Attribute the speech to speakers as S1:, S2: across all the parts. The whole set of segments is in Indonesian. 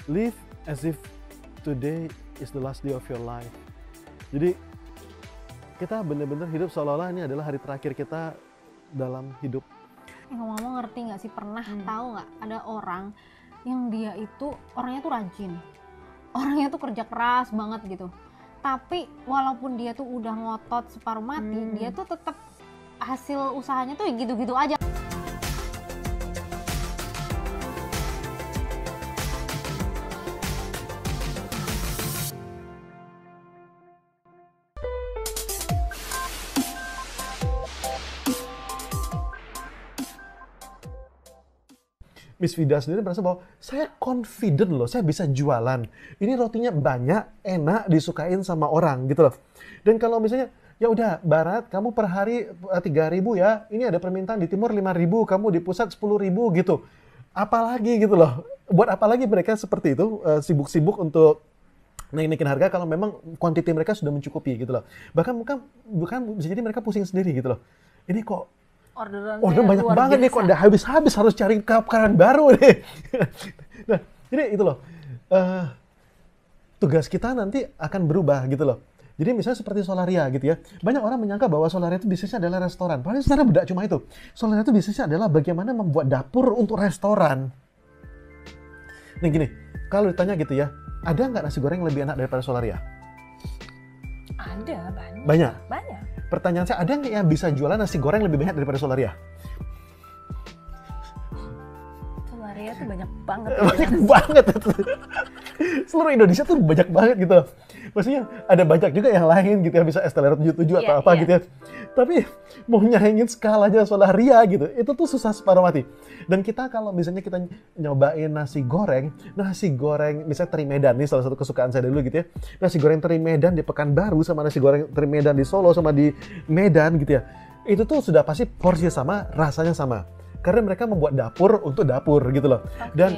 S1: live as if today is the last day of your life. Jadi kita benar-benar hidup seolah-olah ini adalah hari terakhir kita dalam hidup.
S2: Ngomong-ngomong, ngerti nggak sih, pernah tahu nggak ada orang yang dia itu orangnya tuh rajin, orangnya tuh kerja keras banget gitu, tapi walaupun dia tuh udah ngotot separuh mati, dia tuh tetap hasil usahanya tuh gitu-gitu aja.
S1: Miss Vida sendiri merasa bahwa saya confident loh, saya bisa jualan. Ini rotinya banyak, enak, disukain sama orang gitu loh. Dan kalau misalnya, ya udah Barat, kamu per hari 3.000 ya, ini ada permintaan di Timur 5.000, kamu di Pusat 10.000 gitu. Apalagi gitu loh, buat apa lagi mereka seperti itu, sibuk-sibuk untuk naikin harga kalau memang kuantiti mereka sudah mencukupi gitu loh. Bahkan bukan bisa jadi mereka pusing sendiri gitu loh. Ini kok order banyak banget nih, kok udah habis-habis, harus cari karyawan baru nih. Nah, jadi itu loh, tugas kita nanti akan berubah gitu loh. Jadi misalnya seperti Solaria gitu ya, banyak orang menyangka bahwa Solaria itu bisnisnya adalah restoran. Padahal sebenarnya tidak cuma itu. Solaria itu bisnisnya adalah bagaimana membuat dapur untuk restoran. Nih gini, kalau ditanya gitu ya, ada nggak nasi goreng lebih enak daripada Solaria?
S3: Ada, banyak.
S1: Banyak?
S3: Banyak.
S1: Pertanyaan saya, ada nggak yang bisa jualan nasi goreng lebih banyak daripada Solaria?
S3: Solaria tuh banyak banget.
S1: Banyak banget. Seluruh Indonesia tuh banyak banget gitu. Maksudnya ada banyak juga yang lain gitu ya, bisa Estelera 77 atau apa gitu ya. Tapi mau nyaingin skalanya Solaria gitu, itu tuh susah separuh mati. Dan kita kalau misalnya kita nyobain nasi goreng misalnya teri Medan, nih salah satu kesukaan saya dulu gitu ya. Nasi goreng teri Medan di Pekanbaru sama nasi goreng teri Medan di Solo sama di Medan gitu ya. Itu tuh sudah pasti porsinya sama, rasanya sama. Karena mereka membuat dapur untuk dapur gitu loh. Dan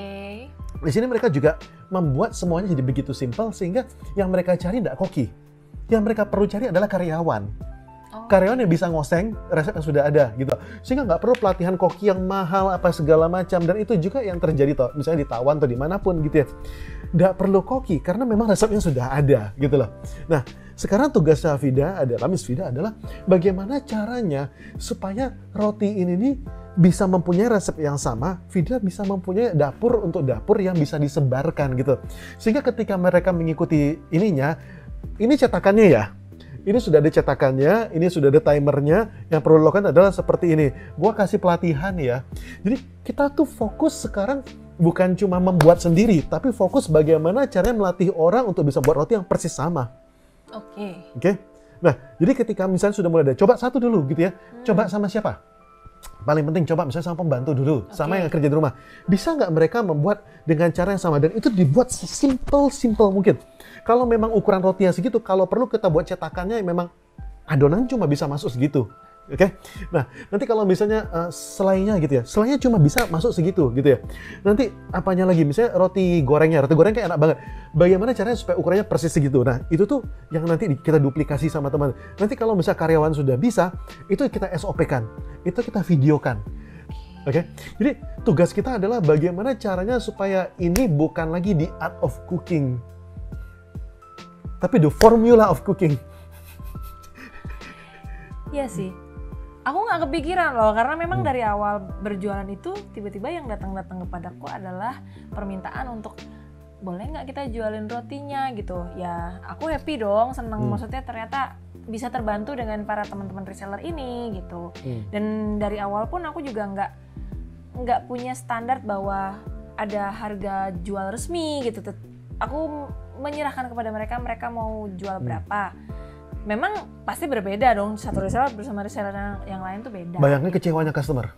S1: di sini mereka juga membuat semuanya jadi begitu simpel sehingga yang mereka cari tidak koki. Yang mereka perlu cari adalah karyawan. Karyawan yang bisa ngoseng resep yang sudah ada gitu. Sehingga nggak perlu pelatihan koki yang mahal apa segala macam. Dan itu juga yang terjadi toh, misalnya di Tawan atau dimanapun gitu ya. Nggak perlu koki karena memang resepnya sudah ada gitu loh. Nah, sekarang tugasnya Miss Vida adalah bagaimana caranya supaya roti ini nih bisa mempunyai resep yang sama, Vida bisa mempunyai dapur untuk dapur yang bisa disebarkan gitu. Sehingga ketika mereka mengikuti ininya, ini cetakannya ya. Ini sudah ada cetakannya, ini sudah ada timernya. Yang perlu dilakukan adalah seperti ini. Gua kasih pelatihan ya. Jadi kita tuh fokus sekarang bukan cuma membuat sendiri, tapi fokus bagaimana caranya melatih orang untuk bisa buat roti yang persis sama. Oke. Nah, jadi ketika misalnya sudah mulai ada, coba satu dulu gitu ya. Coba sama siapa? Paling penting coba misalnya sama pembantu dulu, sama yang kerja di rumah. Bisa nggak mereka membuat dengan cara yang sama? Dan itu dibuat sesimpel mungkin. Kalau memang ukuran rotinya segitu, kalau perlu kita buat cetakannya memang adonan cuma bisa masuk segitu. Oke? Nah, nanti kalau misalnya selainya gitu ya, selainya cuma bisa masuk segitu gitu ya. Nanti apanya lagi, misalnya roti goreng kayak enak banget. Bagaimana caranya supaya ukurannya persis segitu? Nah, itu tuh yang nanti kita duplikasi sama teman. Nanti kalau misalnya karyawan sudah bisa, itu kita SOP-kan, itu kita videokan. Oke? Jadi tugas kita adalah bagaimana caranya supaya ini bukan lagi the art of cooking, tapi the formula of cooking.
S3: Iya sih. Aku nggak kepikiran loh, karena memang dari awal berjualan itu tiba-tiba yang datang kepadaku adalah permintaan untuk boleh nggak kita jualin rotinya gitu. Ya aku happy dong, seneng. Maksudnya ternyata bisa terbantu dengan para teman-teman reseller ini gitu. Dan dari awal pun aku juga nggak punya standar bahwa ada harga jual resmi gitu. Aku menyerahkan kepada mereka mau jual berapa. Memang pasti berbeda dong, satu reseller bersama reseller yang lain tuh beda.
S1: Bayangkan kecewanya customer.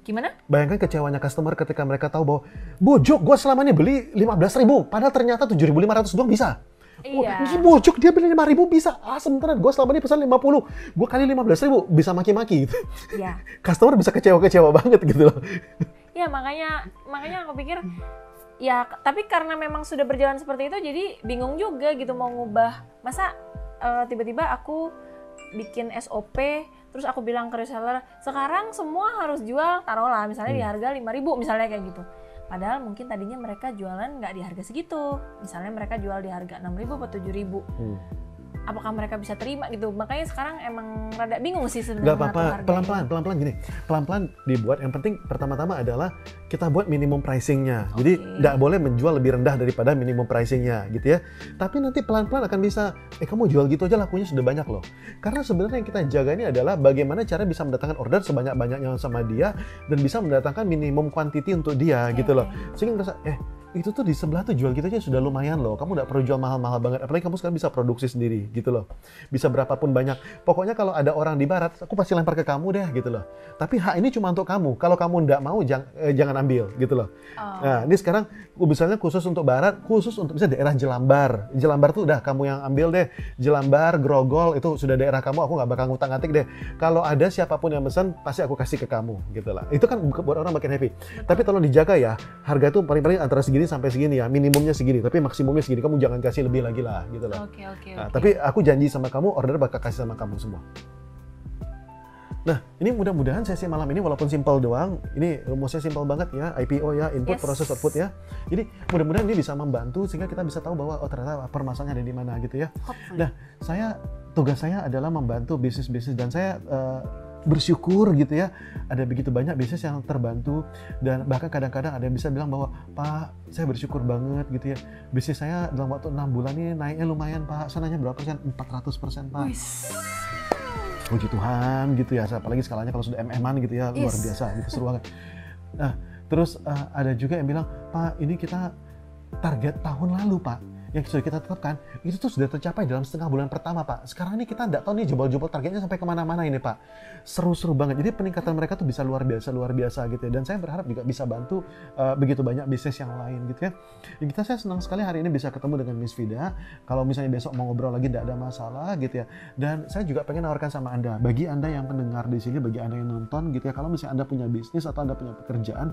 S3: Gimana?
S1: Bayangkan kecewanya customer ketika mereka tahu bahwa bujuk, gue selama ini beli 15.000, padahal ternyata 7.500 doang bisa.
S3: Iya.
S1: Bujuk, dia beli 5.000 bisa. Sementara gue selama ini pesan 50, gue kali 15.000 bisa maki-maki gitu.
S3: Iya.
S1: Customer bisa kecewa banget gitu loh.
S3: Ya makanya aku pikir, ya tapi karena memang sudah berjalan seperti itu, jadi bingung juga gitu mau ngubah. Masa tiba-tiba aku bikin SOP, terus aku bilang ke reseller, sekarang semua harus jual, taruhlah misalnya di harga 5.000 misalnya kayak gitu. Padahal mungkin tadinya mereka jualan nggak di harga segitu. Misalnya mereka jual di harga 6.000 atau 7.000. Apakah mereka bisa terima gitu? Makanya sekarang emang rada bingung sih sebenarnya.
S1: Gak apa-apa, pelan-pelan gini. Pelan-pelan dibuat, yang penting pertama-tama adalah kita buat minimum pricing-nya. Jadi nggak boleh menjual lebih rendah daripada minimum pricing-nya gitu ya. Tapi nanti pelan-pelan akan bisa, kamu jual gitu aja lakunya sudah banyak loh. Karena sebenarnya yang kita jaga ini adalah bagaimana cara bisa mendatangkan order sebanyak-banyaknya sama dia dan bisa mendatangkan minimum quantity untuk dia gitu loh. Sehingga merasa, itu tuh di sebelah tuh jual gitu aja sudah lumayan loh. Kamu nggak perlu jual mahal-mahal banget. Apalagi kamu sekarang bisa produksi sendiri gitu loh. Bisa berapapun banyak. Pokoknya kalau ada orang di barat, aku pasti lempar ke kamu deh gitu loh. Tapi hak ini cuma untuk kamu. Kalau kamu nggak mau, jangan ambil gitu loh. Nah ini sekarang misalnya khusus untuk barat, khusus untuk misalnya daerah Jelambar. Jelambar tuh udah kamu yang ambil deh. Jelambar, Grogol itu sudah daerah kamu. Aku nggak bakal ngutang-ngatik deh. Kalau ada siapapun yang pesan, pasti aku kasih ke kamu gitu lah. Itu kan buat orang makin happy. Tapi tolong dijaga ya. Harga itu paling-paling antara segini sampai segini ya, minimumnya segini, tapi maksimumnya segini. Kamu jangan kasih lebih lagi lah, gitu loh.
S3: Oke.
S1: Tapi aku janji sama kamu, order bakal kasih sama kamu semua. Nah, ini mudah-mudahan sesi malam ini walaupun simpel doang, ini rumusnya simpel banget ya, IPO ya, input, proses, output ya. Jadi mudah-mudahan ini bisa membantu sehingga kita bisa tahu bahwa ternyata permasalahannya ada di mana gitu ya. Nah, tugas saya adalah membantu bisnis-bisnis dan saya bersyukur gitu ya, ada begitu banyak bisnis yang terbantu dan bahkan kadang-kadang ada yang bisa bilang bahwa Pak, saya bersyukur banget gitu ya, bisnis saya dalam waktu 6 bulan ini naiknya lumayan Pak. Saya nanya berapa persen? 400% Pak. Puji Tuhan gitu ya, apalagi skalanya kalau sudah MM-an gitu ya, luar biasa gitu, seru banget. Nah terus ada juga yang bilang, Pak ini kita target tahun lalu Pak yang sudah kita tetapkan, itu tuh sudah tercapai dalam setengah bulan pertama Pak. Sekarang ini kita nggak tahu nih jebol-jebol targetnya sampai kemana-mana ini Pak. Seru-seru banget, jadi peningkatan mereka tuh bisa luar biasa gitu ya. Dan saya berharap juga bisa bantu begitu banyak bisnis yang lain gitu ya. Saya senang sekali hari ini bisa ketemu dengan Miss Vida. Kalau misalnya besok mau ngobrol lagi nggak ada masalah gitu ya. Dan saya juga pengen nawarkan sama Anda, bagi Anda yang pendengar di sini, bagi Anda yang nonton gitu ya, kalau misalnya Anda punya bisnis atau Anda punya pekerjaan,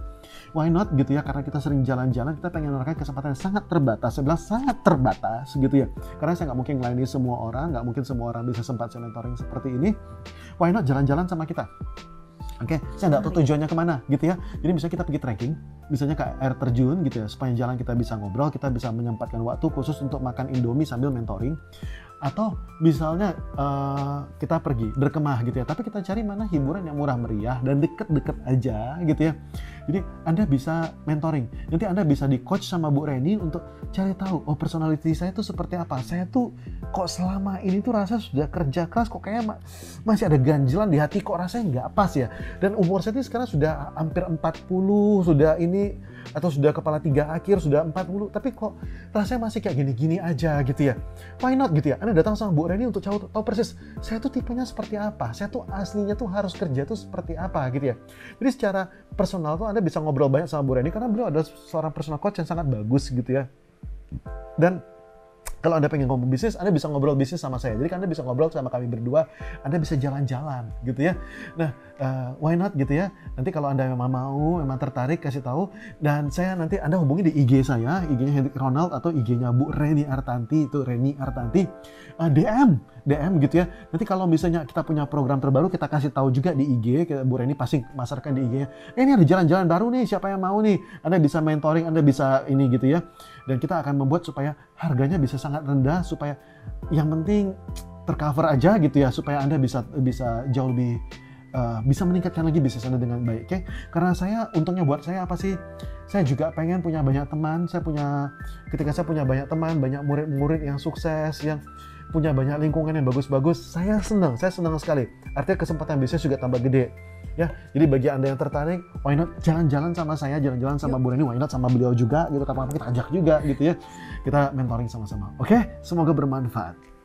S1: why not gitu ya, karena kita sering jalan-jalan, kita pengen menawarkan kesempatan yang sangat terbatas. Saya bilang sangat terbatas gitu ya, karena saya nggak mungkin melayani semua orang, nggak mungkin semua orang bisa sempat saya mentoring seperti ini. Why not jalan-jalan sama kita? Oke, saya nggak tahu tujuannya kemana gitu ya. Jadi misalnya kita pergi trekking, misalnya ke air terjun gitu ya, sepanjang jalan kita bisa ngobrol, kita bisa menyempatkan waktu khusus untuk makan Indomie sambil mentoring. Atau misalnya kita pergi berkemah gitu ya, tapi kita cari mana hiburan yang murah meriah dan deket-deket aja gitu ya. Jadi Anda bisa mentoring, nanti Anda bisa di coach sama Bu Reni untuk cari tahu, personality saya tuh seperti apa. Saya tuh kok selama ini tuh rasa sudah kerja keras kok kayaknya masih ada ganjilan di hati, kok rasanya nggak pas ya. Dan umur saya ini sekarang sudah hampir 40, sudah ini atau sudah kepala 3 akhir, sudah 40, tapi kok rasanya masih kayak gini-gini aja gitu ya. Why not gitu ya, Anda datang sama Bu Reni untuk tahu persis saya tuh tipenya seperti apa, saya tuh aslinya tuh harus kerja tuh seperti apa gitu ya. Jadi secara personal tuh Anda bisa ngobrol banyak sama Bu Reni karena beliau adalah seorang personal coach yang sangat bagus gitu ya. Dan kalau Anda pengen ngomong bisnis, Anda bisa ngobrol bisnis sama saya. Jadi Anda bisa ngobrol sama kami berdua, Anda bisa jalan-jalan gitu ya. Nah, why not gitu ya. Nanti kalau Anda memang mau, memang tertarik, kasih tahu. Dan saya nanti Anda hubungi di IG saya, IG-nya Hendrik Ronald atau IG-nya Bu Reni Artanti, itu Reni Artanti. DM gitu ya. Nanti kalau misalnya kita punya program terbaru, kita kasih tahu juga di IG, Bu Reni pasti masarkan di IG-nya. Ini ada jalan-jalan baru nih, siapa yang mau nih? Anda bisa mentoring, Anda bisa ini gitu ya. Dan kita akan membuat supaya harganya bisa sangat rendah, supaya yang penting tercover aja gitu ya, supaya Anda bisa jauh lebih bisa meningkatkan lagi bisnis Anda dengan baik. Oke? Karena untungnya buat saya apa sih? Saya juga pengen punya banyak teman. Ketika saya punya banyak teman, banyak murid-murid yang sukses, yang punya banyak lingkungan yang bagus-bagus, saya senang sekali. Artinya kesempatan bisnis juga tambah gede. Ya, jadi bagi Anda yang tertarik, why not jalan-jalan sama saya, jalan-jalan sama Bu Reni, why not sama beliau juga gitu, kapan-kapan kita ajak juga gitu ya. Kita mentoring sama-sama. Oke? Semoga bermanfaat.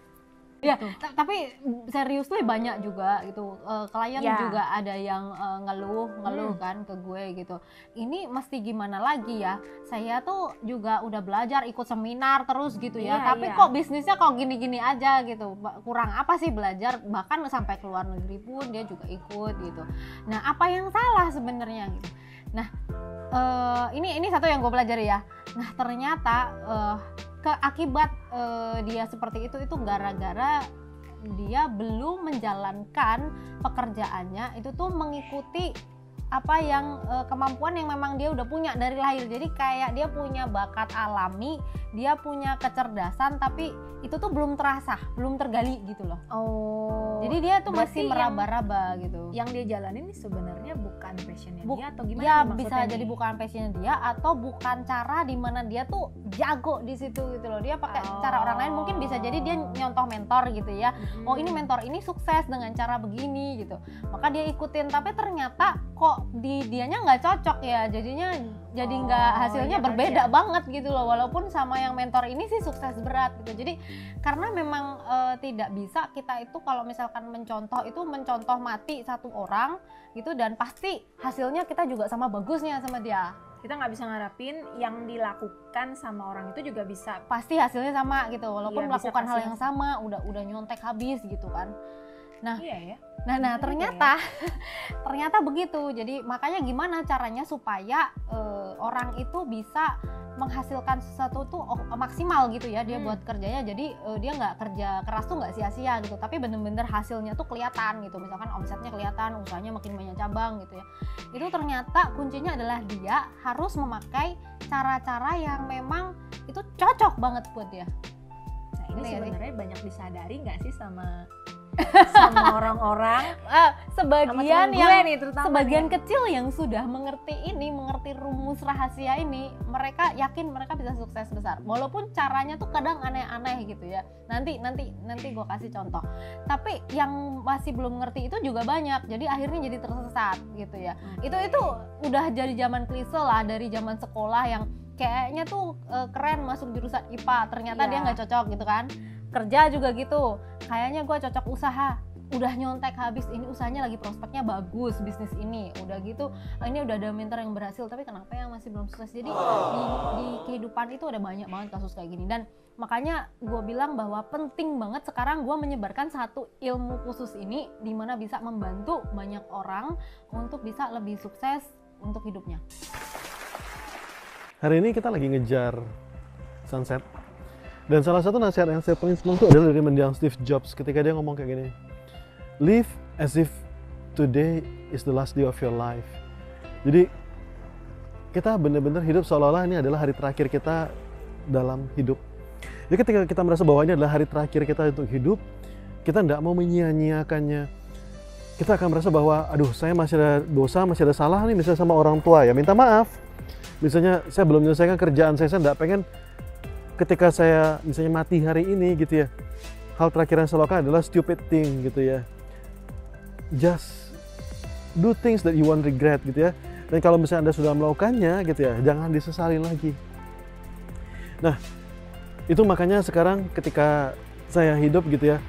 S2: Ya, tapi serius tuh banyak juga gitu, klien juga ada yang ngeluh kan ke gue gitu. Ini mesti gimana lagi ya? Saya tuh juga udah belajar ikut seminar terus gitu ya, tapi kok bisnisnya kok gini-gini aja gitu. Kurang apa sih belajar? Bahkan sampai ke luar negeri pun dia juga ikut gitu. Nah, apa yang salah sebenarnya gitu? Nah, ini satu yang gue pelajari ya. Nah, ternyata akibat dia seperti itu gara-gara dia belum menjalankan pekerjaannya itu tuh mengikuti apa yang kemampuan yang memang dia udah punya dari lahir. Jadi kayak dia punya bakat alami, dia punya kecerdasan, tapi itu tuh belum terasa, belum tergali gitu loh. Jadi dia tuh
S3: berarti
S2: masih meraba-raba gitu.
S3: Yang dia jalanin ini sebenarnya bukan passionnya dia atau gimana?
S2: Ya
S3: nih
S2: bisa
S3: maksudnya
S2: jadi
S3: nih?
S2: bukan passionnya dia, atau bukan cara dimana dia tuh jago di situ gitu loh. Dia pakai cara orang lain, mungkin bisa jadi dia nyontoh mentor gitu ya. Oh ini mentor ini sukses dengan cara begini gitu, maka dia ikutin, tapi ternyata kok di dianya nggak cocok ya, jadinya jadi nggak, hasilnya
S3: iya,
S2: berbeda
S3: iya.
S2: banget gitu loh. Walaupun sama yang mentor ini sih sukses berat gitu. Jadi karena memang tidak bisa kita itu kalau misalkan mencontoh itu mencontoh mati satu orang gitu, dan pasti hasilnya kita juga sama bagusnya sama dia.
S3: Kita nggak bisa ngarapin yang dilakukan sama orang itu juga bisa.
S2: Pasti hasilnya sama gitu, walaupun
S3: Iya, bisa
S2: melakukan hal
S3: kasih
S2: yang sama, udah nyontek habis gitu kan.
S3: Iya ya.
S2: Nah ternyata ternyata begitu. Jadi makanya gimana caranya supaya orang itu bisa menghasilkan sesuatu tuh maksimal gitu ya dia buat kerjanya. Jadi dia nggak kerja keras tuh nggak sia-sia gitu, tapi bener-bener hasilnya tuh kelihatan gitu. Misalkan omsetnya kelihatan, usahanya makin banyak cabang gitu ya. Itu ternyata kuncinya adalah dia harus memakai cara-cara yang memang itu cocok banget buat dia.
S3: Nah ini
S2: Iya sih.
S3: sebenarnya banyak disadari nggak sih sama orang-orang? Sama
S2: Sebagian
S3: temen gue
S2: yang
S3: nih terutama
S2: sebagian
S3: nih.
S2: kecil yang sudah mengerti rumus rahasia ini, mereka yakin mereka bisa sukses besar. Walaupun caranya tuh kadang aneh-aneh gitu ya. Nanti gue kasih contoh. Tapi yang masih belum ngerti itu juga banyak. Jadi akhirnya jadi tersesat gitu ya. Itu udah jadi zaman klise lah, dari zaman sekolah yang kayaknya tuh keren masuk jurusan IPA, ternyata
S3: Iya.
S2: dia nggak cocok gitu kan. Kerja juga gitu, kayaknya gue cocok usaha, udah nyontek habis, ini usahanya lagi prospeknya bagus, bisnis ini udah gitu, ini udah ada mentor yang berhasil, tapi kenapa yang masih belum sukses. Jadi di kehidupan itu ada banyak banget kasus kayak gini, dan makanya gue bilang bahwa penting banget sekarang gue menyebarkan satu ilmu khusus ini, dimana bisa membantu banyak orang untuk bisa lebih sukses untuk hidupnya.
S1: Hari ini kita lagi ngejar sunset. Dan salah satu nasihat yang saya paling senang itu adalah dari mendiang Steve Jobs ketika dia ngomong kayak gini. Live as if today is the last day of your life. Jadi kita benar-benar hidup seolah-olah ini adalah hari terakhir kita dalam hidup. Jadi ketika kita merasa bahwa ini adalah hari terakhir kita untuk hidup, kita tidak mau menyia-nyiakannya. Kita akan merasa bahwa, aduh saya masih ada dosa, masih ada salah nih, misalnya sama orang tua ya, minta maaf. Misalnya saya belum menyelesaikan kerjaan saya tidak pengen ketika saya misalnya mati hari ini gitu ya, hal terakhir yang saya lakukan adalah stupid thing gitu ya. Just do things that you won't regret gitu ya. Dan kalau misalnya Anda sudah melakukannya gitu ya, jangan disesali lagi. Nah, itu makanya sekarang ketika saya hidup gitu ya,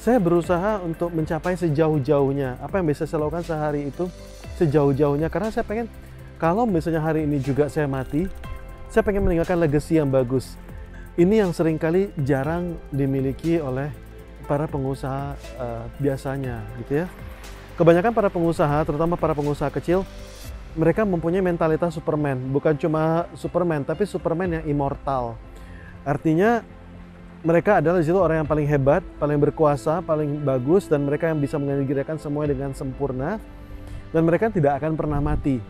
S1: saya berusaha untuk mencapai sejauh-jauhnya. Apa yang bisa saya lakukan sehari itu sejauh-jauhnya, karena saya pengen kalau misalnya hari ini juga saya mati, saya pengen meninggalkan legacy yang bagus. Ini yang seringkali jarang dimiliki oleh para pengusaha biasanya gitu ya. Kebanyakan para pengusaha, terutama para pengusaha kecil, mereka mempunyai mentalitas Superman. Bukan cuma Superman, tapi Superman yang immortal. Artinya mereka adalah di situ orang yang paling hebat, paling berkuasa, paling bagus, dan mereka yang bisa mengerjakan semuanya dengan sempurna. Dan mereka tidak akan pernah mati.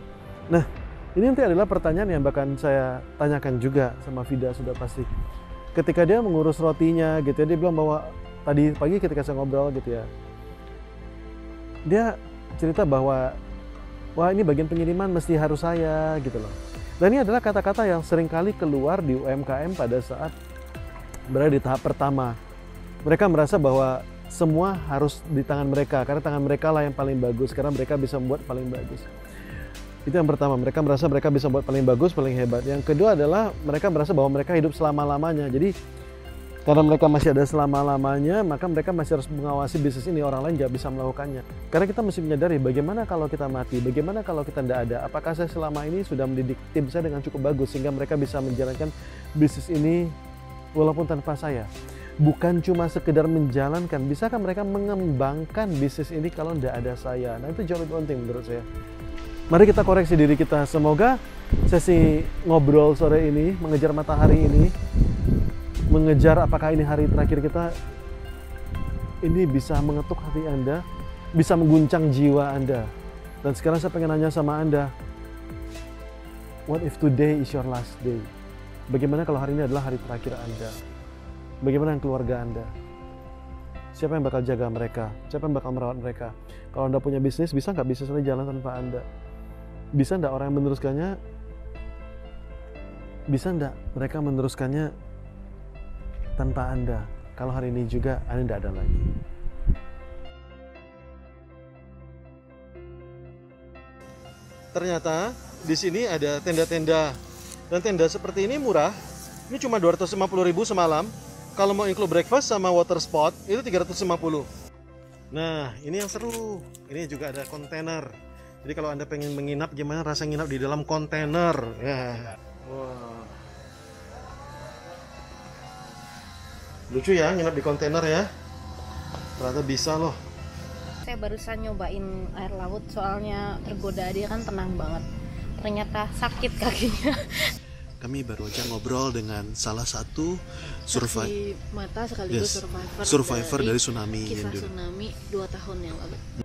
S1: Nah, ini nanti adalah pertanyaan yang bahkan saya tanyakan juga sama Vida sudah pasti. Ketika dia mengurus rotinya gitu ya, dia bilang bahwa tadi pagi ketika saya ngobrol gitu ya, dia cerita bahwa wah ini bagian pengiriman mesti harus saya gitu loh. Dan ini adalah kata-kata yang seringkali keluar di UMKM pada saat berada di tahap pertama. Mereka merasa bahwa semua harus di tangan mereka, karena tangan mereka lah yang paling bagus, karena mereka bisa membuat paling bagus. Itu yang pertama, mereka merasa mereka bisa buat paling bagus, paling hebat. Yang kedua adalah mereka merasa bahwa mereka hidup selama-lamanya. Jadi karena mereka masih ada selama-lamanya, maka mereka masih harus mengawasi bisnis ini, orang lain nggak bisa melakukannya. Karena kita mesti menyadari bagaimana kalau kita mati, bagaimana kalau kita tidak ada. Apakah saya selama ini sudah mendidik tim saya dengan cukup bagus sehingga mereka bisa menjalankan bisnis ini walaupun tanpa saya. Bukan cuma sekedar menjalankan, bisakah mereka mengembangkan bisnis ini kalau tidak ada saya. Nah itu jauh lebih penting menurut saya. Mari kita koreksi diri kita. Semoga sesi ngobrol sore ini, mengejar matahari ini, mengejar apakah ini hari terakhir kita, ini bisa mengetuk hati Anda, bisa mengguncang jiwa Anda. Dan sekarang saya pengen nanya sama Anda, what if today is your last day? Bagaimana kalau hari ini adalah hari terakhir Anda? Bagaimana dengan keluarga Anda? Siapa yang bakal jaga mereka? Siapa yang bakal merawat mereka? Kalau Anda punya bisnis, bisa nggak bisnisnya jalan tanpa Anda? Bisa nggak orang yang meneruskannya? Bisa nggak mereka meneruskannya tanpa Anda? Kalau hari ini juga Anda tidak ada lagi. Ternyata di sini ada tenda-tenda, dan tenda seperti ini murah. Ini cuma 250.000 semalam. Kalau mau include breakfast sama water spot itu 350. Nah, ini yang seru. Ini juga ada kontainer. Jadi kalau Anda pengen menginap, gimana rasa nginap di dalam kontainer? Ya. Wow. Lucu ya nginap di kontainer ya. Ternyata bisa loh.
S2: Saya barusan nyobain air laut soalnya tergoda, dia kan tenang banget. Ternyata sakit kakinya.
S1: Kami baru aja ngobrol dengan salah satu
S2: Saksi mata sekaligus survivor
S1: dari tsunami
S2: kisah
S1: Indo.
S2: tsunami 2 tahun yang lalu.